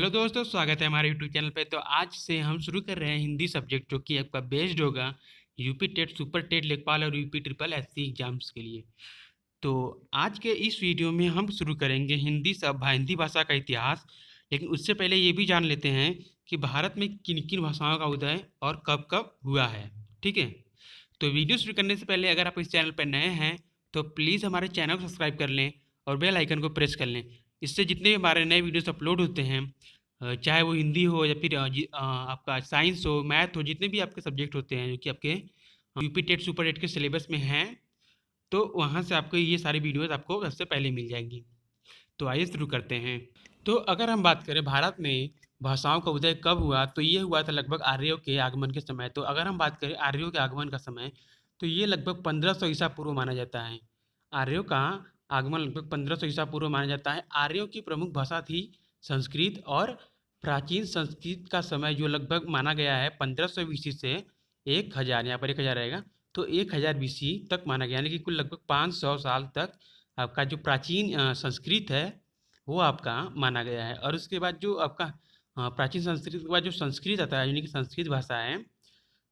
Hello दोस्तों, स्वागत है हमारे यूट्यूब चैनल पे। तो आज से हम शुरू कर रहे हैं हिंदी सब्जेक्ट, जो कि आपका बेस्ड होगा यूपी टेट, सुपर टेट, लेखपाल और यूपी ट्रिपल एससी एग्जाम्स के लिए। तो आज के इस वीडियो में हम शुरू करेंगे हिंदी भाषा का इतिहास। लेकिन उससे पहले ये भी जान लेते हैं कि भारत में किन किन भाषाओं का उदय और कब कब हुआ है। ठीक है, तो वीडियो शुरू करने से पहले अगर आप इस चैनल पर नए हैं तो प्लीज़ हमारे चैनल को सब्सक्राइब कर लें और बेल आइकन को प्रेस कर लें। इससे जितने भी हमारे नए वीडियोस अपलोड होते हैं, चाहे वो हिंदी हो या फिर आपका साइंस हो, मैथ हो, जितने भी आपके सब्जेक्ट होते हैं जो कि आपके यूपी टेट सुपर टेट के सिलेबस में हैं, तो वहाँ से आपको ये सारी वीडियोस आपको सबसे पहले मिल जाएंगी। तो आइए शुरू करते हैं। तो अगर हम बात करें भारत में भाषाओं का उदय कब हुआ, तो ये हुआ था लगभग आर्यों के आगमन के समय। तो अगर हम बात करें आर्यों के आगमन का समय, तो ये लगभग 1500 ईसा पूर्व माना जाता है। आर्यों का आगमन लगभग 1500 ईसा पूर्व माना जाता है। आर्यों की प्रमुख भाषा थी संस्कृत, और प्राचीन संस्कृत का समय जो लगभग माना गया है 1500 बीसी से 1000, यहाँ पर 1000 रहेगा, तो 1000 बीसी तक माना गया, यानी कि कुल लगभग 500 साल तक आपका जो प्राचीन संस्कृत है वो आपका माना गया है। और उसके बाद जो आपका प्राचीन संस्कृत के बाद जो संस्कृत आता है, यानी कि संस्कृत भाषा है,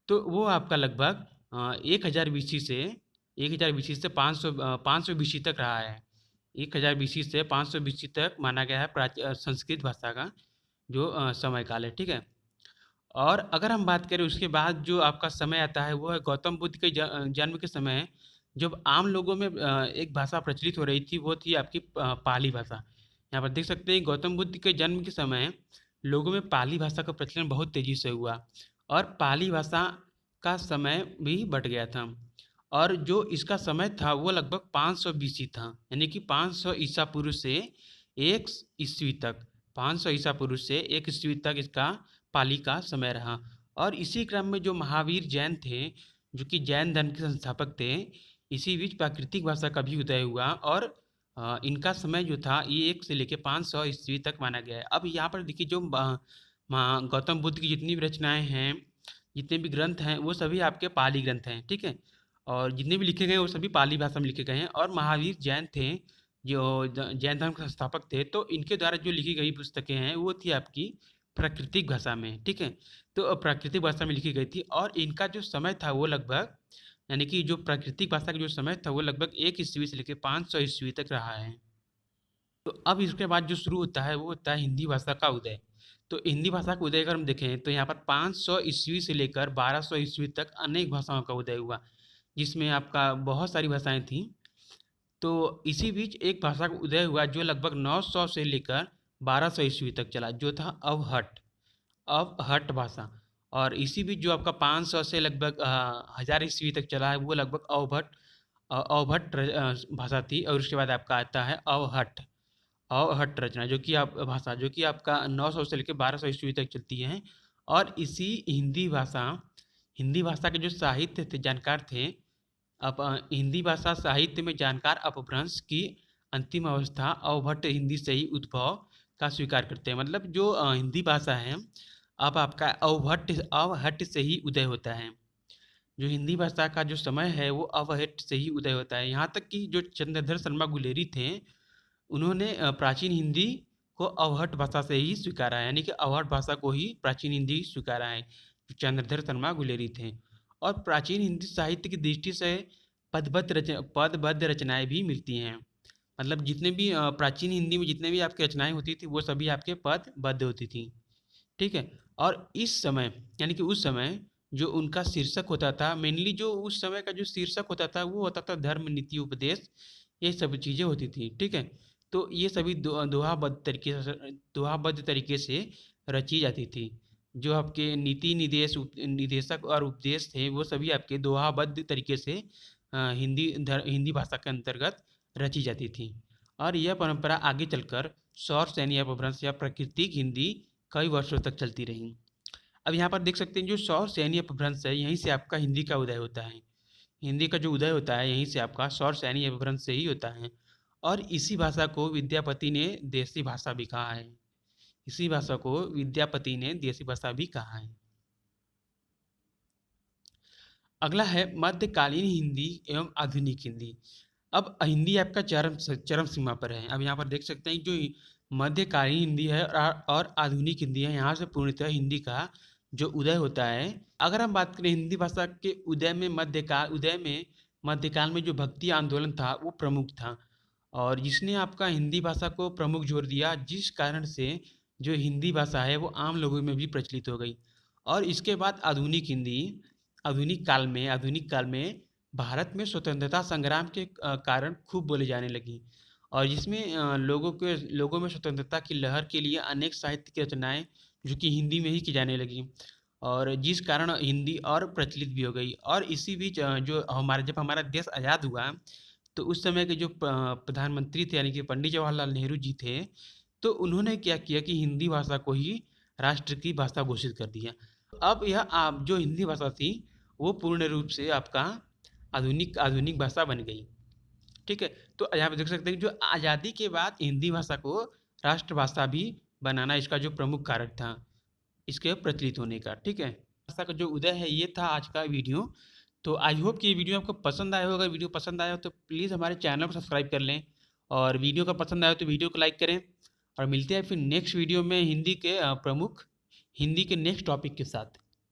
तो वो आपका लगभग 1000 बीसी से 500 बीसी तक रहा है। 1000 बीसी से 500 बीसी तक माना गया है संस्कृत भाषा का जो समय काल है। ठीक है, और अगर हम बात करें उसके बाद जो आपका समय आता है, वो है गौतम बुद्ध के जन्म के समय। जब आम लोगों में एक भाषा प्रचलित हो रही थी, वो थी आपकी पाली भाषा। यहाँ पर देख सकते हैं गौतम बुद्ध के जन्म के समय लोगों में पाली भाषा का प्रचलन बहुत तेजी से हुआ, और पाली भाषा का समय भी बढ़ गया था। और जो इसका समय था वो लगभग 500 बीसी था, यानी कि 500 ईसा पूर्व से 1 ईस्वी तक, 500 ईसा पूर्व से 1 ईस्वी तक इसका पाली का समय रहा। और इसी क्रम में जो महावीर जैन थे, जो कि जैन धर्म के संस्थापक थे, इसी बीच प्राकृतिक भाषा का भी उदय हुआ, और इनका समय जो था ये 1 से लेकर 500 ईस्वी तक माना गया है। अब यहाँ पर देखिए जो गौतम बुद्ध की जितनी भी रचनाएं हैं, जितने भी ग्रंथ हैं, वो सभी आपके पाली ग्रंथ हैं। ठीक है, और जितने भी लिखे गए वो सभी पाली भाषा में लिखे गए हैं। और महावीर जैन थे, जो जैन धर्म के संस्थापक थे, तो इनके द्वारा जो लिखी गई पुस्तकें हैं वो थी आपकी प्राकृतिक भाषा में। ठीक है, तो प्राकृतिक भाषा में लिखी गई थी, और इनका जो समय था वो लगभग, यानी कि जो प्राकृतिक भाषा का जो समय था वो लगभग 1 ईस्वी से लेकर 500 ईस्वी तक रहा है। तो अब इसके बाद जो शुरू होता है वो होता है हिंदी भाषा का उदय। तो हिंदी भाषा का उदय अगर हम देखें तो यहाँ पर 500 ईस्वी से लेकर 1200 ईस्वी तक अनेक भाषाओं का उदय हुआ, जिसमें आपका बहुत सारी भाषाएं थीं। तो इसी बीच एक भाषा का उदय हुआ जो लगभग 900 से लेकर 1200 ईस्वी तक चला, जो था अवहट्ट भाषा। और इसी बीच जो आपका 500 से लगभग 1000 ईस्वी तक चला है, वो लगभग अवभट्ट भाषा थी। और उसके बाद आपका आता है अवहट्ट रचना, जो कि आपका 900 से लेकर 1200 ईस्वी तक चलती है। और इसी हिंदी भाषा के जो साहित्य थे, जानकार थे, हिंदी भाषा साहित्य में जानकार अपभ्रंश की अंतिम अवस्था अवभट्ट हिंदी से ही उद्भव का स्वीकार करते हैं। मतलब जो हिंदी भाषा है, अब आपका अवहट्ट से ही उदय होता है। जो हिंदी भाषा का जो समय है वो अवहट्ट से ही उदय होता है। यहाँ तक कि जो चंद्रधर शर्मा गुलेरी थे, उन्होंने प्राचीन हिंदी को अवहट्ट भाषा से ही स्वीकारा है, यानी कि अवहट्ट भाषा को ही प्राचीन हिंदी स्वीकारा है, जो चंद्रधर शर्मा गुलेरी थे। और प्राचीन हिंदी साहित्य की दृष्टि से पदबद्ध रचनाएं भी मिलती हैं। मतलब जितने भी प्राचीन हिंदी में जितने भी आपकी रचनाएं होती थी, वो सभी आपके पदबद्ध होती थी। ठीक है, और इस समय, यानी कि उस समय जो उनका शीर्षक होता था, मेनली जो उस समय का जो शीर्षक होता था वो होता था धर्म, नीति, उपदेश, ये सब चीज़ें होती थी। ठीक है, तो ये सभी दोहाबद्ध तरीके से रची जाती थी। जो आपके नीति निदेशक और उपदेश थे, वो सभी आपके दोहाबद्ध तरीके से हिंदी भाषा के अंतर्गत रची जाती थी। और यह परंपरा आगे चलकर सौर सैन्य अपभ्रंश या प्राकृतिक हिंदी कई वर्षों तक चलती रही। अब यहाँ पर देख सकते हैं जो सौर सैन्य अपभ्रंश है, यहीं से आपका हिंदी का उदय होता है। हिंदी का जो उदय होता है यहीं से आपका सौर सैन्य अपभ्रंश से ही होता है। और इसी भाषा को विद्यापति ने देसी भाषा भी कहा है। इसी भाषा को विद्यापति ने देसी भाषा भी कहा है। अगला है मध्यकालीन हिंदी एवं आधुनिक हिंदी। अब हिंदी आपका चरम चरम सीमा पर है। अब यहाँ पर देख सकते हैं जो मध्यकालीन हिंदी है और आधुनिक हिंदी है। यहाँ से पूर्णतः हिंदी का जो उदय होता है। अगर हम बात करें हिंदी भाषा के मध्यकाल में जो भक्ति आंदोलन था वो प्रमुख था, और जिसने आपका हिंदी भाषा को प्रमुख जोर दिया, जिस कारण से जो हिंदी भाषा है वो आम लोगों में भी प्रचलित हो गई। और इसके बाद आधुनिक काल में भारत में स्वतंत्रता संग्राम के कारण खूब बोले जाने लगी, और जिसमें लोगों में स्वतंत्रता की लहर के लिए अनेक साहित्य की रचनाएं जो कि हिंदी में ही की जाने लगी, और जिस कारण हिंदी और प्रचलित भी हो गई। और इसी बीच जब हमारा देश आज़ाद हुआ, तो उस समय के जो प्रधानमंत्री थे यानी कि पंडित जवाहरलाल नेहरू जी थे, तो उन्होंने क्या किया कि हिंदी भाषा को ही राष्ट्र की भाषा घोषित कर दिया। अब यह जो हिंदी भाषा थी वो पूर्ण रूप से आपका आधुनिक आधुनिक भाषा बन गई। ठीक है, तो यहाँ पे देख सकते हैं जो आज़ादी के बाद हिंदी भाषा को राष्ट्रभाषा भी बनाना इसका जो प्रमुख कारक था इसके प्रचलित होने का। ठीक है, भाषा का जो उदय है ये था आज का वीडियो। तो आई होप कि ये वीडियो आपको पसंद आया होगा। वीडियो पसंद आया हो तो प्लीज़ हमारे चैनल को सब्सक्राइब कर लें, और वीडियो का पसंद आया हो तो वीडियो को लाइक करें, और मिलते हैं फिर नेक्स्ट वीडियो में हिंदी के नेक्स्ट टॉपिक के साथ।